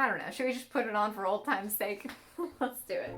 I don't know, should we just put it on for old time's sake? Let's do it.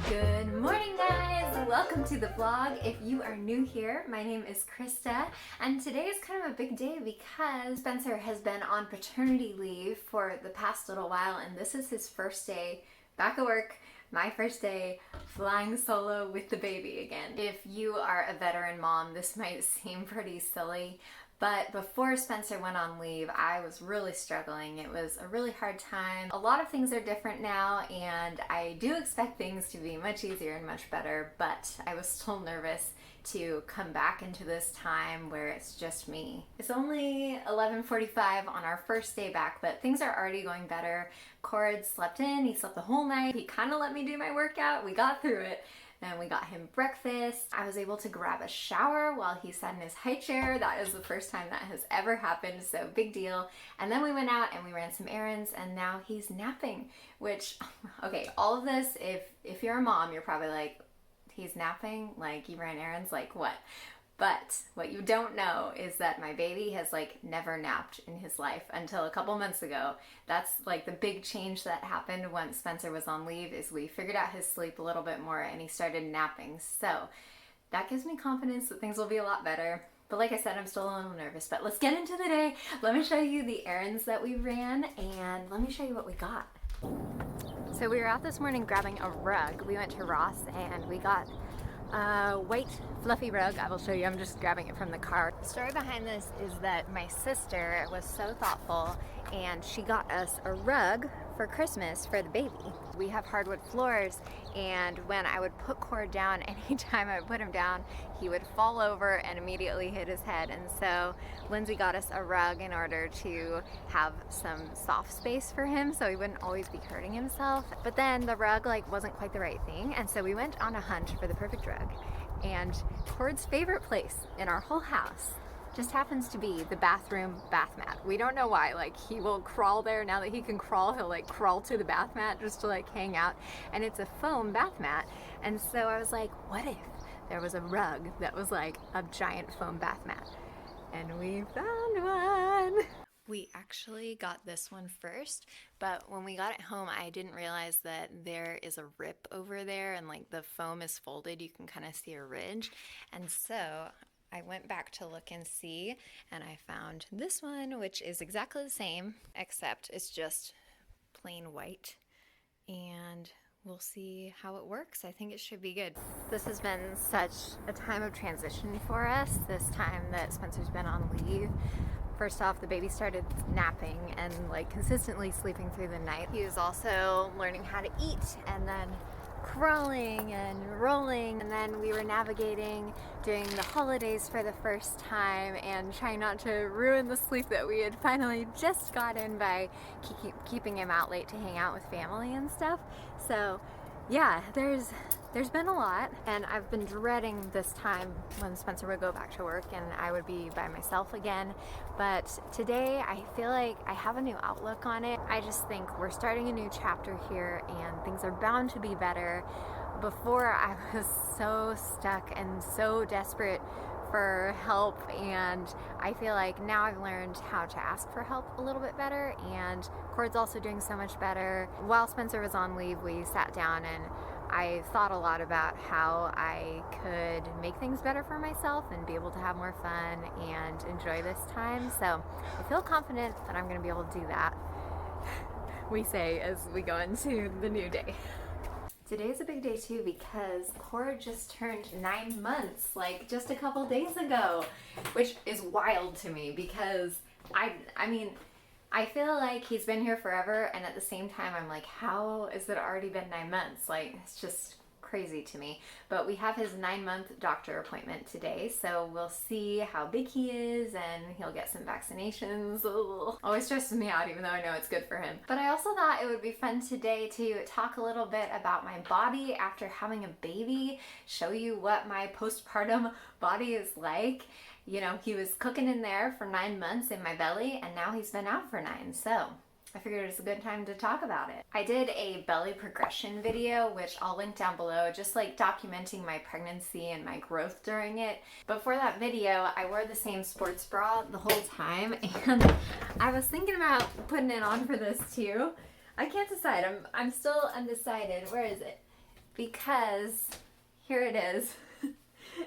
Good morning, guys! Welcome to the vlog. If you are new here, my name is Krista, and today is kind of a big day because Spencer has been on paternity leave for the past little while, and this is his first day back at work. My first day flying solo with the baby again. If you are a veteran mom, this might seem pretty silly, but before Spencer went on leave, I was really struggling. It was a really hard time. A lot of things are different now, and I do expect things to be much easier and much better, but I was still nervous to come back into this time where it's just me. It's only 11:45 on our first day back, but things are already going better. Cord slept in, he slept the whole night. He kind of let me do my workout. We got through it. And we got him breakfast. I was able to grab a shower while he sat in his high chair. That is the first time that has ever happened, so big deal. And then we went out and we ran some errands, and now he's napping, which, okay, all of this, if you're a mom, you're probably like, he's napping? Like, you ran errands? Like, what? But what you don't know is that my baby has never napped in his life until a couple months ago. That's the big change that happened once Spencer was on leave, is we figured out his sleep a little bit more and he started napping. So that gives me confidence that things will be a lot better. But like I said, I'm still a little nervous, but let's get into the day. Let me show you the errands that we ran and let me show you what we got. So we were out this morning grabbing a rug. We went to Ross and we got a white fluffy rug. I will show you. I'm just grabbing it from the car. The story behind this is that my sister was so thoughtful and she got us a rug for Christmas for the baby. We have hardwood floors, and when I would put Cord down, anytime I would put him down, he would fall over and immediately hit his head. And so Lindsay got us a rug in order to have some soft space for him so he wouldn't always be hurting himself. But then the rug wasn't quite the right thing, and so we went on a hunt for the perfect rug. And Cord's favorite place in our whole house just happens to be the bathroom bath mat. We don't know why. He will crawl there. Now that he can crawl, he'll crawl to the bath mat just to hang out. And it's a foam bath mat. And so I was like, what if there was a rug that was a giant foam bath mat? And we found one. We actually got this one first, but when we got it home, I didn't realize that there is a rip over there, and the foam is folded. You can kind of see a ridge. And so I went back to look and see, and I found this one, which is exactly the same, except it's just plain white. And we'll see how it works. I think it should be good. This has been such a time of transition for us, this time that Spencer's been on leave. First off, the baby started napping and consistently sleeping through the night. He was also learning how to eat, and then crawling and rolling, and then we were navigating during the holidays for the first time and trying not to ruin the sleep that we had finally just gotten by keeping him out late to hang out with family and stuff. So yeah, there's been a lot, and I've been dreading this time when Spencer would go back to work and I would be by myself again. But today I feel like I have a new outlook on it. I just think we're starting a new chapter here and things are bound to be better. Before, I was so stuck and so desperate for help, and I feel like now I've learned how to ask for help a little bit better, and Cord's also doing so much better. While Spencer was on leave, we sat down and I thought a lot about how I could make things better for myself and be able to have more fun and enjoy this time. So I feel confident that I'm going to be able to do that, we say as we go into the new day. Today's a big day too because Cord just turned 9 months, just a couple days ago, which is wild to me because I mean, I feel like he's been here forever, and at the same time I'm like, how is it already been 9 months? It's just crazy to me. But we have his 9-month doctor appointment today, so we'll see how big he is, and he'll get some vaccinations. Ugh. Always stresses me out, even though I know it's good for him. But I also thought it would be fun today to talk a little bit about my body after having a baby, show you what my postpartum body is like. You know, he was cooking in there for 9 months in my belly, and now he's been out for 9, so I figured it's a good time to talk about it. I did a belly progression video, which I'll link down below, just like documenting my pregnancy and my growth during it. But for that video, I wore the same sports bra the whole time, and I was thinking about putting it on for this too. I can't decide. I'm still undecided. Where is it? Because here it is.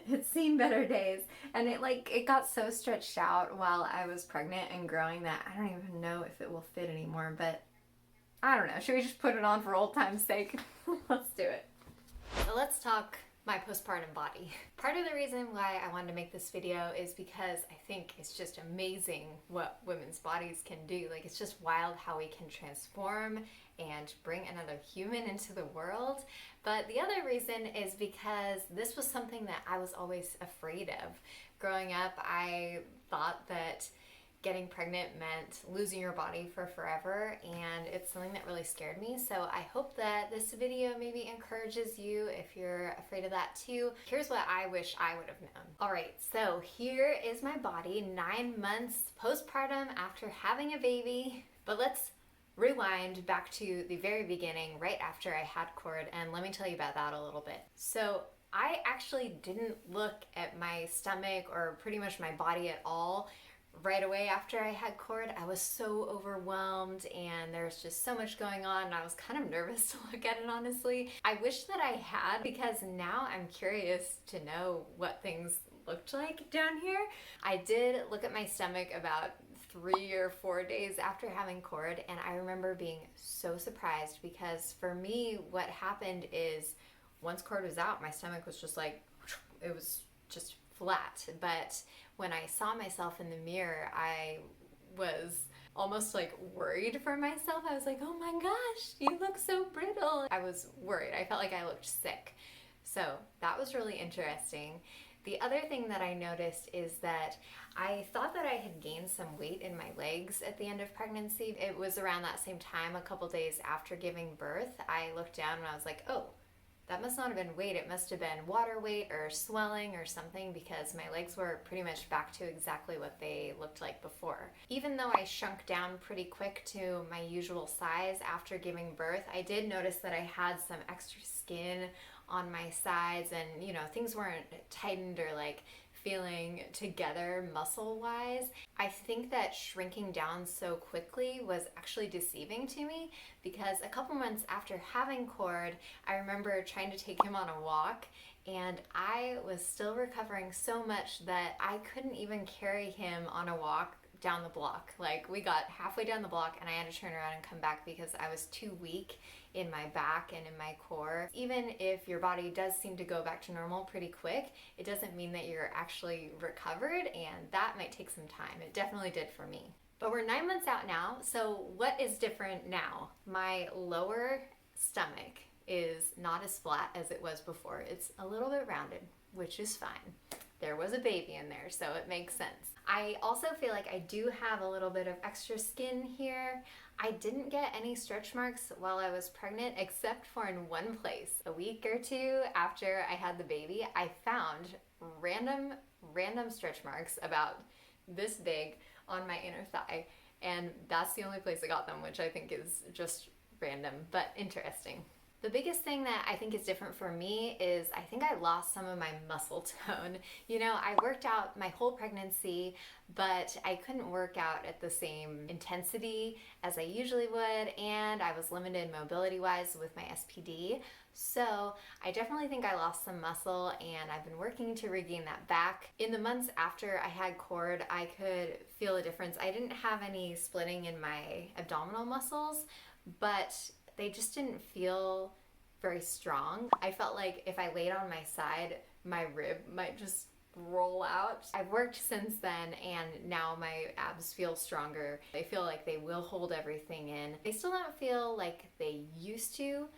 It's seen better days, and it got so stretched out while I was pregnant and growing that I don't even know if it will fit anymore, but I don't know. Should we just put it on for old time's sake? Let's do it. So let's talk my postpartum body. Part of the reason why I wanted to make this video is because I think it's just amazing what women's bodies can do. Like, it's just wild how we can transform and bring another human into the world. But the other reason is because this was something that I was always afraid of. Growing up, I thought that getting pregnant meant losing your body for forever, and it's something that really scared me. So I hope that this video maybe encourages you if you're afraid of that too. Here's what I wish I would have known. All right, so here is my body 9 months postpartum after having a baby. But let's rewind back to the very beginning, right after I had Cord, and let me tell you about that a little bit. So I actually didn't look at my stomach or pretty much my body at all right away after I had Cord. I was so overwhelmed and there's just so much going on, and I was kind of nervous to look at it, honestly. I wish that I had, because now I'm curious to know what things looked like down here. I did look at my stomach about 3 or 4 days after having Cord, and I remember being so surprised, because for me what happened is once Cord was out, my stomach was just like, it was just flat. But when I saw myself in the mirror, I was almost like worried for myself. I was like, oh my gosh, you look so brittle. I was worried. I felt like I looked sick. So that was really interesting. The other thing that I noticed is that I thought that I had gained some weight in my legs at the end of pregnancy. It was around that same time, a couple days after giving birth. I looked down and I was like, oh, that must not have been weight. It must have been water weight or swelling or something, because my legs were pretty much back to exactly what they looked like before. Even though I shrunk down pretty quick to my usual size after giving birth, I did notice that I had some extra skin on my sides, and things weren't tightened or like feeling together muscle wise. I think that shrinking down so quickly was actually deceiving to me, because a couple months after having Cord, I remember trying to take him on a walk, and I was still recovering so much that I couldn't even carry him on a walk down the block. Like, we got halfway down the block and I had to turn around and come back because I was too weak in my back and in my core. Even if your body does seem to go back to normal pretty quick, it doesn't mean that you're actually recovered, and that might take some time. It definitely did for me. But we're 9 months out now, so what is different now? My lower stomach is not as flat as it was before. It's a little bit rounded, which is fine. There was a baby in there, so it makes sense. I also feel like I do have a little bit of extra skin here. I didn't get any stretch marks while I was pregnant, except for in one place. A week or two after I had the baby, I found random stretch marks about this big on my inner thigh, and that's the only place I got them, which I think is just random, but interesting. The biggest thing that I think is different for me is I think I lost some of my muscle tone. I worked out my whole pregnancy, but I couldn't work out at the same intensity as I usually would, and I was limited mobility-wise with my SPD. So I definitely think I lost some muscle, and I've been working to regain that back. In the months after I had Cord, I could feel a difference. I didn't have any splitting in my abdominal muscles, but they just didn't feel very strong. I felt like if I laid on my side, my rib might just roll out. I've worked since then, and now my abs feel stronger. They feel like they will hold everything in. They still don't feel like they used to,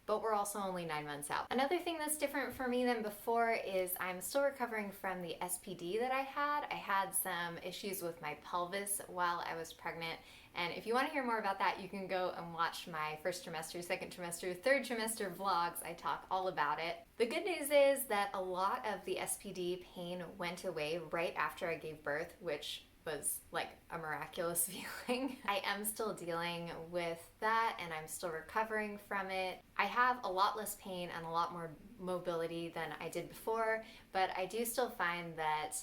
but we're also only 9 months out. Another thing that's different for me than before is I'm still recovering from the SPD that I had. I had some issues with my pelvis while I was pregnant, and if you want to hear more about that, you can go and watch my first trimester, second trimester, third trimester vlogs. I talk all about it. The good news is that a lot of the SPD pain went away right after I gave birth, which was like a miraculous feeling. I am still dealing with that and I'm still recovering from it. I have a lot less pain and a lot more mobility than I did before, but I do still find that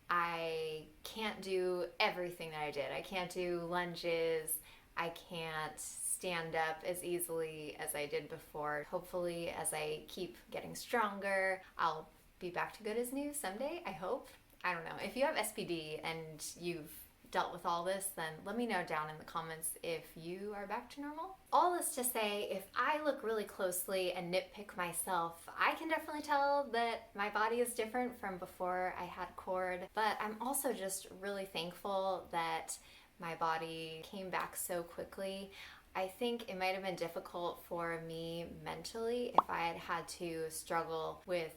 I can't do everything that I did. I can't do lunges. I can't stand up as easily as I did before. Hopefully, as I keep getting stronger, I'll be back to good as new someday, I hope. I don't know. If you have SPD and you've dealt with all this, then let me know down in the comments if you are back to normal. All this to say, if I look really closely and nitpick myself, I can definitely tell that my body is different from before I had cord, but I'm also just really thankful that my body came back so quickly. I think it might have been difficult for me mentally if I had had to struggle with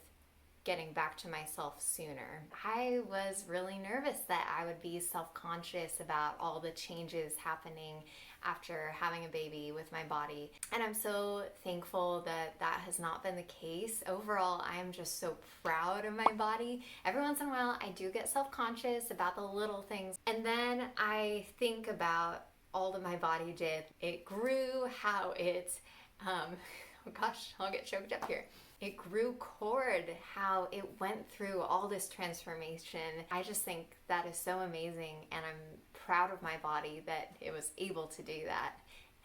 getting back to myself sooner. I was really nervous that I would be self-conscious about all the changes happening after having a baby with my body. And I'm so thankful that that has not been the case. Overall, I'm just so proud of my body. Every once in a while, I do get self-conscious about the little things. And then I think about all that my body did. It grew, how it, oh gosh, I'll get choked up here. It grew cord, how it went through all this transformation. I just think that is so amazing, and I'm proud of my body that it was able to do that.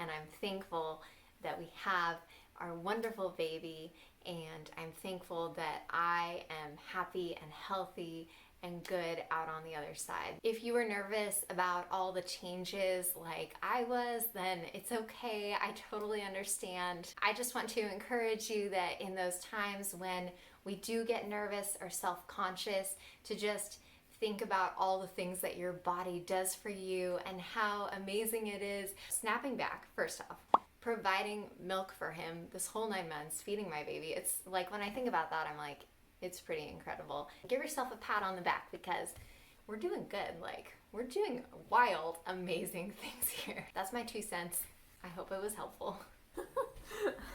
And I'm thankful that we have our wonderful baby, and I'm thankful that I am happy and healthy and good out on the other side. If you were nervous about all the changes like I was, then it's okay. I totally understand. I just want to encourage you that in those times when we do get nervous or self-conscious, to just think about all the things that your body does for you and how amazing it is. Snapping back, first off, providing milk for him this whole 9 months, feeding my baby. It's like, when I think about that, I'm like, it's pretty incredible. Give yourself a pat on the back because we're doing good. Like, we're doing wild, amazing things here. That's my 2 cents. I hope it was helpful.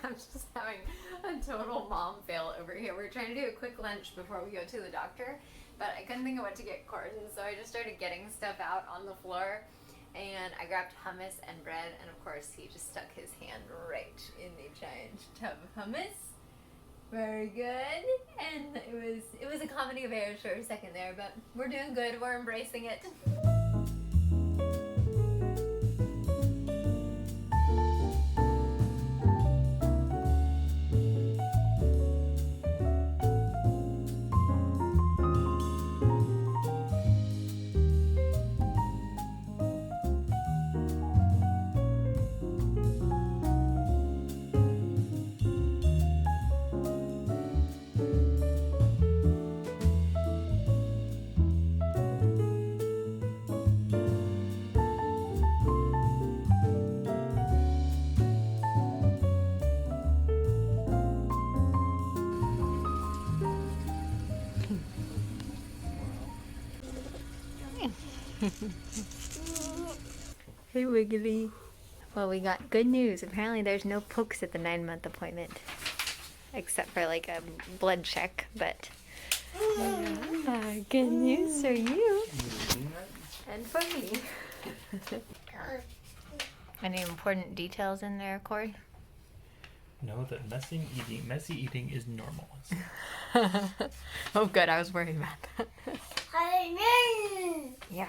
I'm just having a total mom fail over here. We're trying to do a quick lunch before we go to the doctor, but I couldn't think of what to get Cord, and so I just started getting stuff out on the floor, and I grabbed hummus and bread, and of course he just stuck his hand right in the giant tub of hummus. Very good. And it was a comedy of errors for a second there, but we're doing good. We're embracing it. Hey, Wiggly. Well, we got good news. Apparently there's no pokes at the 9-month appointment. Except for like a blood check, but good news for you. And for me. Any important details in there, Corey? No, that messy eating is normal. Oh good, I was worried about that. Yeah.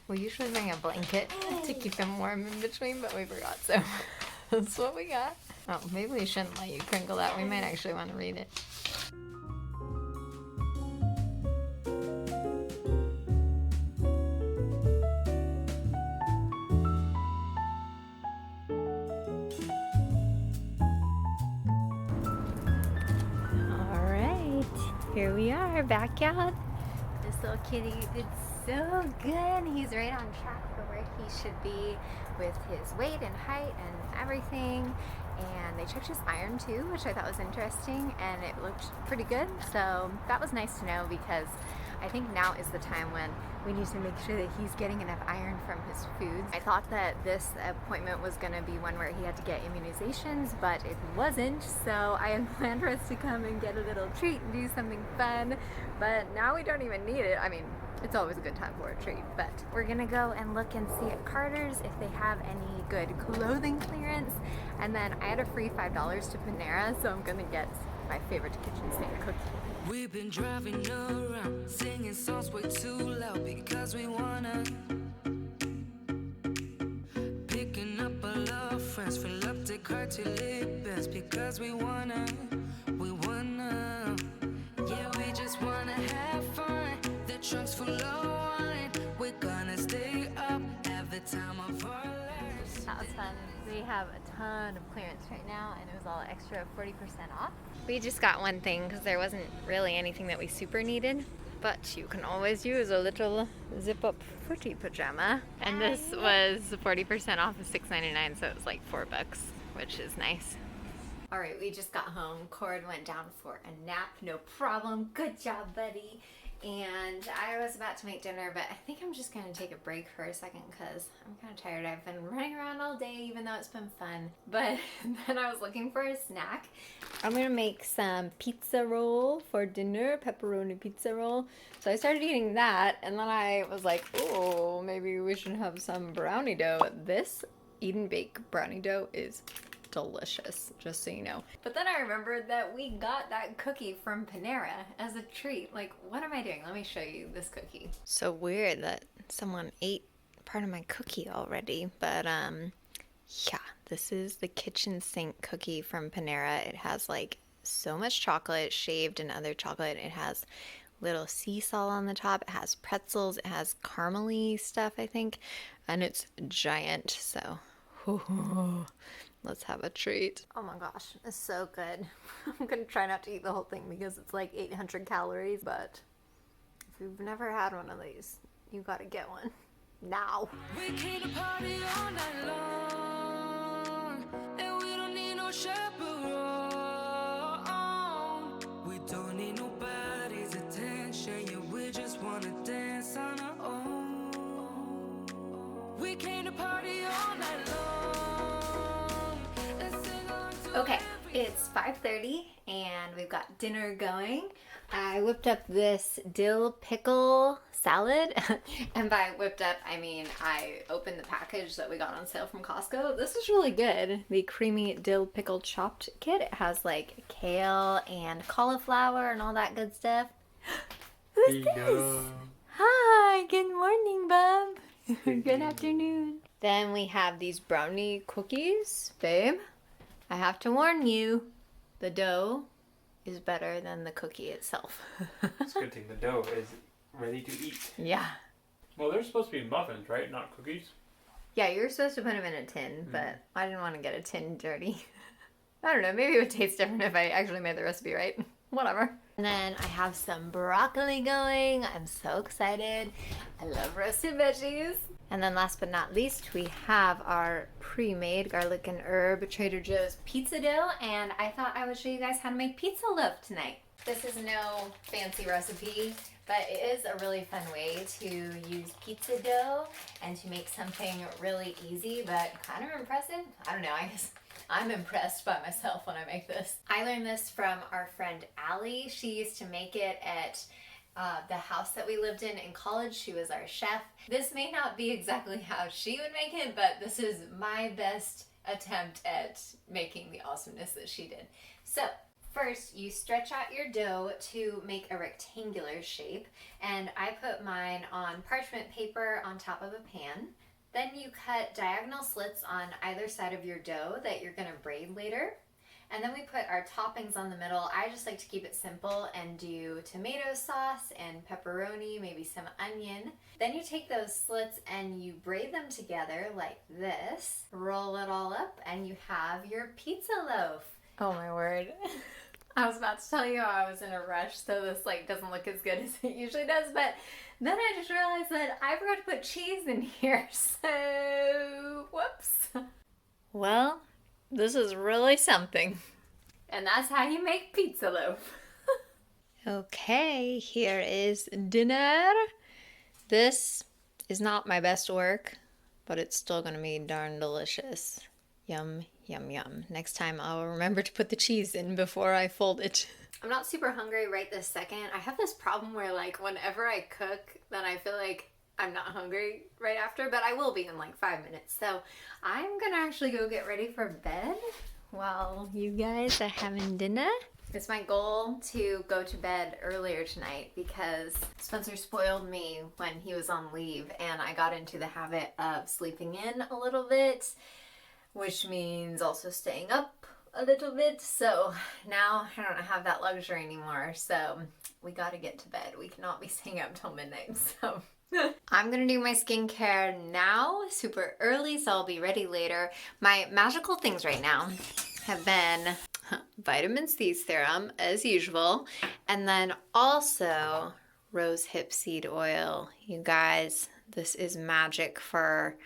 We usually bring a blanket to keep them warm in between, but we forgot, so that's what we got. Oh, maybe we shouldn't let you crinkle that. We might actually want to read it. All right, here we are, backyard. This little kitty did so good. He's right on track for where he should be with his weight and height and everything. And they checked his iron too, which I thought was interesting, and it looked pretty good. So that was nice to know, because I think now is the time when we need to make sure that he's getting enough iron from his foods. I thought that this appointment was going to be one where he had to get immunizations, but it wasn't. So I had planned for us to come and get a little treat and do something fun, but now we don't even need it. I mean, it's always a good time for a treat. But we're gonna go and look and see at Carter's if they have any good clothing clearance. And then I had a free $5 to Panera, so I'm gonna get my favorite kitchen sink cookie. We've been driving around, singing songs way too loud because we wanna. Picking up all our friends, fill up the car till it bends because we wanna. Yeah, we just wanna have fun. The trunk's full of wine. We're gonna stay up, have the time of our lives. That was fun. They have a ton of clearance right now, and it was all extra 40% off. We just got one thing because there wasn't really anything that we super needed, but you can always use a little zip-up footy pajama. And this was 40% off of $6.99, so it was like $4, which is nice. All right, we just got home. Cord went down for a nap, no problem. Good job, buddy. And I was about to make dinner, but I think I'm just gonna take a break for a second because I'm kind of tired. I've been running around all day, even though it's been fun. But then I was looking for a snack. I'm gonna make some pizza roll for dinner, pepperoni pizza roll. So I started eating that, and then I was like, oh, maybe we should have some brownie dough. This eat and bake brownie dough is delicious, just so you know. But then I remembered that we got that cookie from Panera as a treat. Like, what am I doing? Let me show you this cookie. So weird that someone ate part of my cookie already, but yeah, this is the kitchen sink cookie from Panera. It has like so much chocolate, shaved and other chocolate. It has little sea salt on the top. It has pretzels. It has caramely stuff, I think, and it's giant. So let's have a treat. Oh my gosh, it's so good. I'm gonna try not to eat the whole thing because it's like 800 calories, but if you've never had one of these, you gotta get one now. We came to party all night long, and we don't need no chaperone. We don't need nobody's attention, yeah, we just wanna dance on our own. We came to party all night long. Okay, it's 5:30 and we've got dinner going. I whipped up this dill pickle salad. And by whipped up, I mean I opened the package that we got on sale from Costco. This is really good. The creamy dill pickle chopped kit. It has like kale and cauliflower and all that good stuff. Who's this? Hi, good morning, bub. Good afternoon. Then we have these brownie cookies. Babe, I have to warn you, the dough is better than the cookie itself. It's a good thing the dough is ready to eat. Yeah. Well, they're supposed to be muffins, right? Not cookies? Yeah, you're supposed to put them in a tin, but I didn't want to get a tin dirty. I don't know, maybe it would taste different if I actually made the recipe right. Whatever. And then I have some broccoli going. I'm so excited. I love roasted veggies. And then last but not least, we have our pre-made garlic and herb Trader Joe's pizza dough. And I thought I would show you guys how to make pizza loaf tonight. This is no fancy recipe, but it is a really fun way to use pizza dough and to make something really easy, but kind of impressive. I don't know, I guess I'm impressed by myself when I make this. I learned this from our friend Allie. She used to make it at the house that we lived in college. She was our chef. This may not be exactly how she would make it, but this is my best attempt at making the awesomeness that she did. So first, you stretch out your dough to make a rectangular shape, and I put mine on parchment paper on top of a pan. Then you cut diagonal slits on either side of your dough that you're gonna braid later. And then we put our toppings on the middle. I just like to keep it simple and do tomato sauce and pepperoni, maybe some onion. Then you take those slits and you braid them together like this, roll it all up, and you have your pizza loaf. Oh my word. I was about to tell you I was in a rush, so this doesn't look as good as it usually does, but then I just realized that I forgot to put cheese in here, so whoops. Well, this is really something. And that's how you make pizza loaf. Okay, here is dinner. This is not my best work, but it's still gonna be darn delicious. Yum, yum, yum. Next time I'll remember to put the cheese in before I fold it. I'm not super hungry right this second. I have this problem where like whenever I cook, then I feel like I'm not hungry right after, but I will be in like 5 minutes. So I'm gonna actually go get ready for bed while you guys are having dinner. It's my goal to go to bed earlier tonight because Spencer spoiled me when he was on leave and I got into the habit of sleeping in a little bit, which means also staying up a little bit. So now I don't have that luxury anymore. So we gotta get to bed. We cannot be staying up till midnight. So I'm gonna do my skincare now, super early, so I'll be ready later. My magical things right now have been vitamin C serum as usual, and then also rose hip seed oil. You guys, this is magic for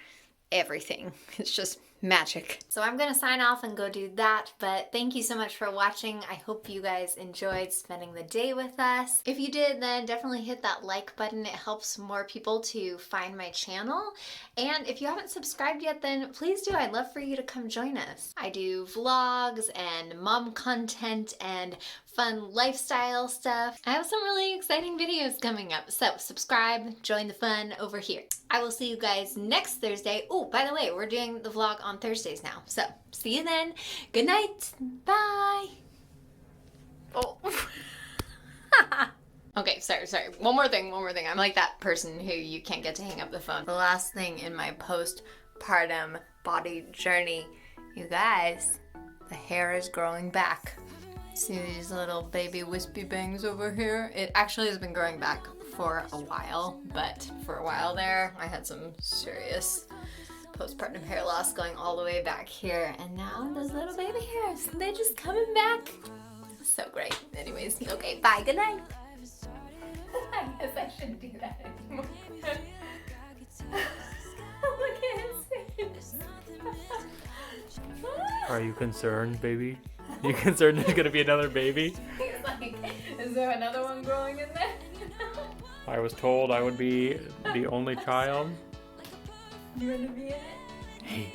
everything. It's just magic. So I'm gonna sign off and go do that, but thank you so much for watching. I hope you guys enjoyed spending the day with us. If you did, then definitely hit that like button. It helps more people to find my channel. And if you haven't subscribed yet, then please do. I'd love for you to come join us. I do vlogs and mom content and fun lifestyle stuff. I have some really exciting videos coming up, so subscribe, join the fun over here. I will see you guys next Thursday. Oh, by the way, we're doing the vlog on Thursdays now, so see you then. Good night. Bye. Oh. Okay, sorry. One more thing. I'm like that person who you can't get to hang up the phone. The last thing in my postpartum body journey, you guys, the hair is growing back. See these little baby wispy bangs over here? It actually has been growing back for a while, but for a while there, I had some serious postpartum hair loss going all the way back here, and now those little baby hairs, they're just coming back. So great. Anyways, okay, bye, good night. I guess I shouldn't do that anymore. Look at his face. Are you concerned, baby? You concerned there's gonna be another baby? He's like, is there another one growing in there? I was told I would be the only child. You want to be in it? Hey.